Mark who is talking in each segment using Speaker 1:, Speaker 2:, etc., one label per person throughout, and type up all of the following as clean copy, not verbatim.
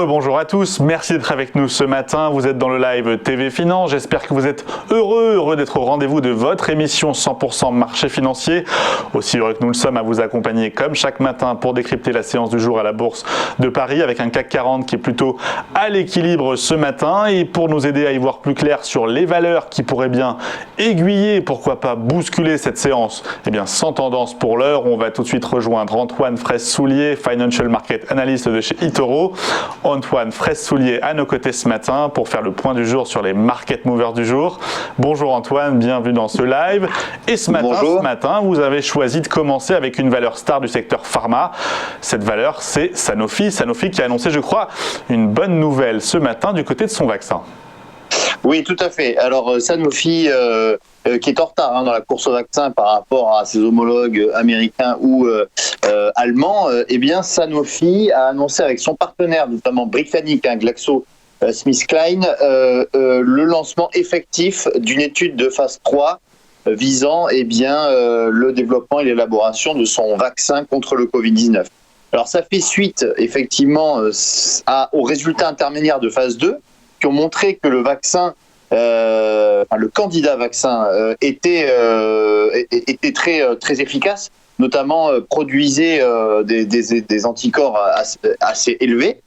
Speaker 1: Rebonjour à tous, merci d'être avec nous ce matin. Vous êtes dans le live TV Finance. J'espère que vous êtes heureux d'être au rendez-vous de votre émission 100% marché financier. Aussi heureux que nous le sommes à vous accompagner comme chaque matin pour décrypter la séance du jour à la Bourse de Paris avec un CAC 40 qui est plutôt à l'équilibre ce matin. Et pour nous aider à y voir plus clair sur les valeurs qui pourraient bien aiguiller, pourquoi pas bousculer cette séance, eh bien sans tendance pour l'heure, on va tout de suite rejoindre Antoine Fraisse-Soulier, Financial Market Analyst de chez eToro. Antoine Fraisse-Soulier à nos côtés ce matin pour faire le point du jour sur les market movers du jour. Bonjour Antoine, bienvenue dans ce live. Et ce matin, vous avez choisi de commencer avec une valeur star du secteur pharma. Cette valeur, c'est Sanofi. Sanofi qui a annoncé, je crois, une bonne nouvelle ce matin du côté de son vaccin.
Speaker 2: Oui, tout à fait. Alors Sanofi, qui est en retard dans la course au vaccin par rapport à ses homologues américains ou allemands, eh bien Sanofi a annoncé avec son partenaire, notamment britannique, GlaxoSmithKline, le lancement effectif d'une étude de phase 3 visant le développement et l'élaboration de son vaccin contre le Covid-19. Alors ça fait suite effectivement aux résultats intermédiaires de phase 2 qui ont montré que le vaccin, le candidat vaccin était très efficace, notamment produisait des anticorps assez élevés.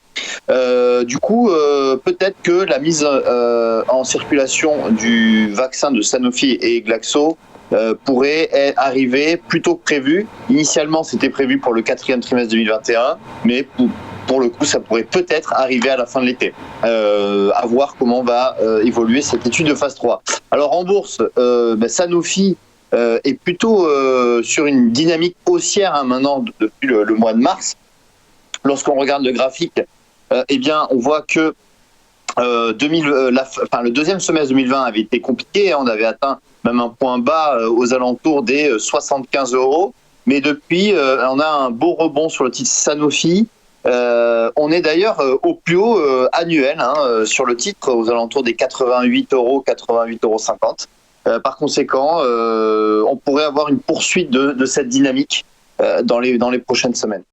Speaker 2: Du coup, peut-être que la mise en circulation du vaccin de Sanofi et Glaxo pourrait arriver plus tôt que prévu. Initialement, c'était prévu pour le 4e trimestre 2021, mais pour le coup, ça pourrait peut-être arriver à la fin de l'été. À voir comment va évoluer cette étude de phase 3. Alors en bourse, Sanofi est plutôt sur une dynamique haussière maintenant depuis le mois de mars. Lorsqu'on regarde le graphique, on voit que le deuxième semestre 2020 avait été compliqué. On avait atteint même un point bas aux alentours des 75 €. Mais depuis, on a un beau rebond sur le titre Sanofi. On est d'ailleurs au plus haut annuel sur le titre, aux alentours des 88 €, 88,50 €. Par conséquent, on pourrait avoir une poursuite de cette dynamique dans les prochaines semaines.